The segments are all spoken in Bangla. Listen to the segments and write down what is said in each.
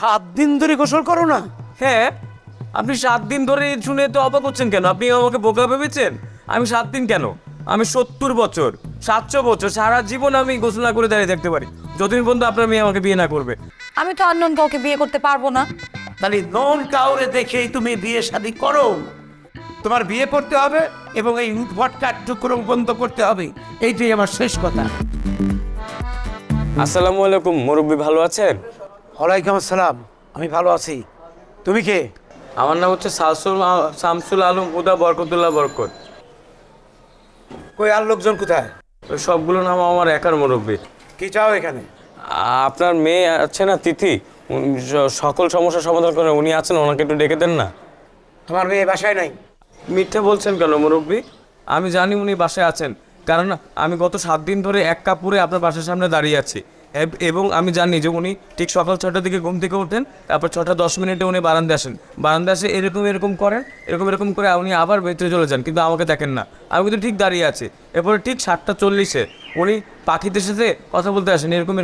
7 দিন ধরে গোসল করো না? হ্যাঁ, আপনি 7 দিন ধরে শুনে তো অবাক হচ্ছেন কেন? আপনি আমাকে বোকা ভেবেছেন? আমি 7 দিন কেন, আমি 70 বছর 700 বছর সারা জীবন আমি গোসল না করে দাঁড়িয়ে থাকতে পারি, যতদিন পর্যন্ত আপনার মেয়ে আমাকে বিয়ে না করবে। আমি তো আননোন কাউকে বিয়ে করতে পারবো না। তাহলে নন কাউরে দেখেই তুমি বিয়ে শাদী করো? তোমার বিয়ে করতে হবে এবং এই উদ্ভট কার্যক্রম বন্ধ করতে হবে, এইটাই আমার শেষ কথা। আসসালামু আলাইকুম মুরব্বী, ভালো আছেন? ওয়ালাইকুম আসসালাম, আমি ভালো আছি। তুমি কে? আমার নাম হচ্ছে শামসুল আলম হুদা বরকতুল্লাহ বরকত। কই আর লোকজন কোথায়? ওই সবগুলো নাম আমার একার মুরব্বী। কি চাও এখানে? আপনার মেয়ে আছে না তিথি, সকল সমস্যার সমাধান করে উনি আছেন, ওনাকে একটু ডেকে দেন না। আমার মেয়ে বাসায় নাই। মিথ্যা বলছেন কেন মুরব্বী? আমি জানি উনি বাসায় আছেন, কারণ আমি গত 7 দিন ধরে এক কাপড়ে আপনার বাসার সামনে দাঁড়িয়ে আছি, এবং আমি জানি যে উনি ঠিক সকাল 6টার দিকে ঘুম থেকে ওঠেন, তারপর 6:10 উনি বারান্দায় আসেন, বারান্দায় এসে এরকম করেন, এরকম করে উনি আবার ভেতরে চলে যান, কিন্তু আমাকে দেখেন না। আমি কিন্তু ঠিক দাঁড়িয়ে আছি। এরপরে ঠিক 7:40 উনি পাখিদের সাথে কথা বলতে আসেন, এরকম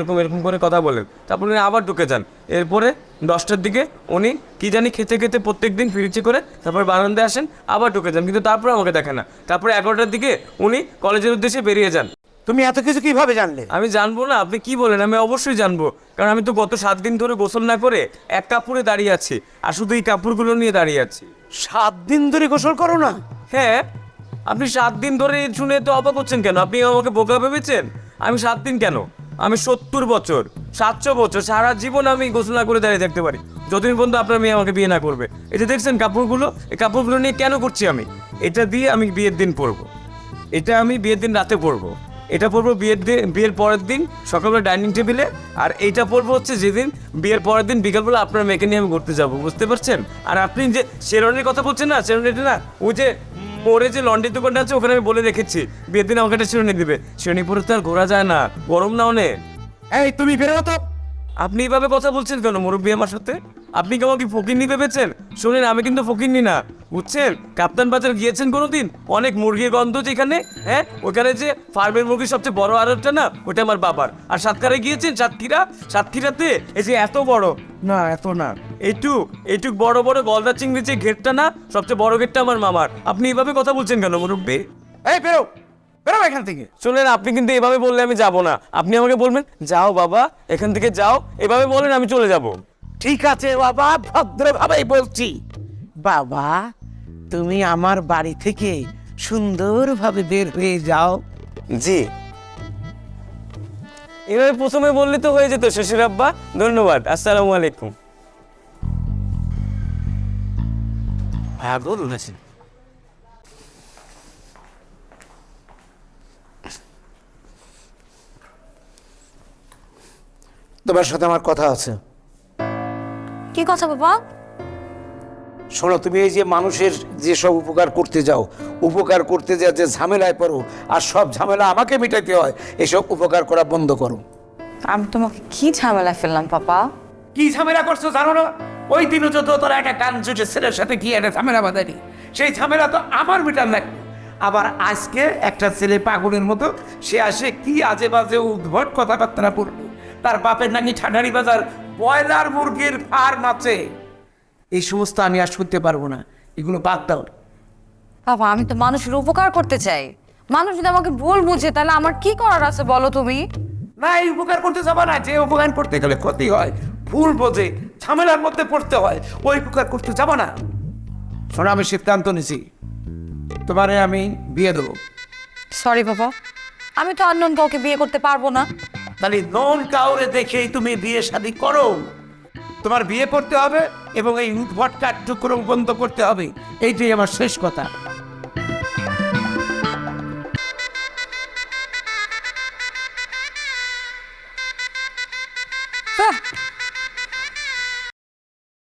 করে কথা বলেন, তারপর উনি আবার ঢুকে যান। এরপরে 10টার দিকে উনি কি জানি খেতে প্রত্যেক দিন ফিরছি করে তারপর বারান্দায় আসেন, আবার ঢুকে যান, কিন্তু তারপরে আমাকে দেখেন না। তারপরে 11টার দিকে উনি কলেজের উদ্দেশ্যে বেরিয়ে যান। তুমি এত কিছু কিভাবে জানলে? আমি জানবো না? আপনি কি বলেন? আমি অবশ্যই জানবো, কারণ আমি তো গত 7 দিন ধরে গোসল না করে এক কাপড়ে দাঁড়িয়ে আছি, আর শুধু এই কাপড়গুলো নিয়ে দাঁড়িয়ে আছি। 7 দিন ধরে গোসল করো না? হ্যাঁ, আপনি 7 দিন ধরে শুনে তো অবাক হচ্ছেন কেন? আপনি আমাকে বোকা ভেবেছেন? আমি 7 দিন কেন, আমি 70 বছর 700 বছর সারা জীবন আমি গোসল না করে দাঁড়িয়ে থাকতে পারি, যতদিন পর্যন্ত আপনার মেয়ে আমাকে বিয়ে না করবে। এটা দেখছেন কাপড়গুলো, এই কাপড়গুলো নিয়ে কেন করছি আমি? এটা দিয়ে আমি বিয়ের দিন পরবো, এটা আমি বিয়ের দিন রাতে পরবো, এটা পরবো বিয়ের পরের দিন সকালবেলা ডাইনিং টেবিলে, আর এইটা পরবো হচ্ছে যেদিন বিয়ের পরের দিন বিকালবেলা আপনার মেয়েকে নিয়ে আমি ঘুরতে যাবো, বুঝতে পারছেন? আর আপনি যে শেরওয়ানির কথা বলছেন না, শেরওয়ানিটা না, ওই যে মোড়ে যে লন্ড্রির দোকানটা আছে ওখানে আমি বলে রেখেছি বিয়ের দিন আমাকে একটা শেরওয়ানি দিবে। শেরওয়ানি পরে তো আর ঘোরা যায় না, গরম না অনেক। এই তুমি বেরো তো। আপনি এইভাবে কথা বলছেন কেন মুরব্বী আমার সাথে? আপনি কি আমাকে ফকিন্নি ভেবেছেন? শুনেন, আমি কিন্তু ফকিন্নি না, বুঝছেন? কাপ্তান বাজার গিয়েছেন কোনোদিন? অনেক মুরগির গন্ধ যেখানে, হ্যাঁ, ওখানে যে ফার্মের মুরগির সবচেয়ে বড় আড়তটা না, ওটা আমার বাবার। আর সাতক্ষীরায় গিয়েছেন? সাতক্ষীরাতে এই যে এত বড় না, এত না, এইটুক বড় বড় গলদা চিংড়ি যে ঘেরটা না, সবচেয়ে বড় ঘেরটা আমার মামার। আপনি এইভাবে কথা বলছেন কেন মুরব্বী? এই বেরো, বেরো এখান থেকে। শুনেন, আপনি কিন্তু এভাবে বললে আমি যাব না। আপনি আমাকে বলবেন যাও বাবা এখান থেকে যাও, এভাবে বলেন আমি চলে যাব। ঠিক আছে বাবা, ভদ্রভাবেই বলছি। বাবা, তুমি আমার বাড়ি থেকে সুন্দরভাবে বের হয়ে যাও। জি, এভাবে প্রথমে বললে তো হয়ে যেত শ্বশুর আব্বা। ধন্যবাদ, আসসালামু আলাইকুম। হ্যাঁ বলুন। তোমার সাথে আমার কথা আছে। কি কথা বাবা? শোনো, তুমি এই যে মানুষের যেসব উপকার করতে যাও, উপকার করতে যা যে ঝামেলায় পড়ো, আর সব ঝামেলা আমাকে মিটাইতে হয়, এসব উপকার করা বন্ধ করো। আমি তোমাকে কি ঝামেলা ফেললাম পাপা? কি ঝামেলা করছো জানো না? ওই দিনও যত তোরা একটা কান ছুটে ছেলের সাথে কি একটা ঝামেলা বাঁধানি, সেই ঝামেলা তো আমার মিটার না। আবার আজকে একটা ছেলে পাগলের মতো সে আসে কি আজে বাজে উদ্ভট কথাবার্তা পড়লো, তার বাপের নাকি ঠান্ডারি বাজার ব্রয়লার মুরগির ফার্ম আছে। এই সমস্ত আমি আর শুনতে পারবো না, এগুলো বাদ দাও। বাবা, আমি তো মানুষের উপকার করতে চাই। মানুষ যদি আমাকে ভুল বুঝে তাহলে আমার কি করার আছে বলো তুমি? না, এই উপকার করতে যাবো না, যে উপকার করতে গেলে ক্ষতি হয়, ভুল বোঝে, ঝামেলার মধ্যে পড়তে হয়, ওই উপকার করতে যাবো না। শোনো, আমি সিদ্ধান্ত নিছি, তোমারে আমি বিয়ে দেবো। সরি বাবা, আমি তো আননোন কাউকে বিয়ে করতে পারবো না। তাহলে নন কাউরে দেখেই তুমি বিয়ে শাদী করো? তোমার বিয়ে করতে হবে এবং এই উদ্ভট কার্যক্রম বন্ধ করতে হবে, এইটাই আমার শেষ কথা।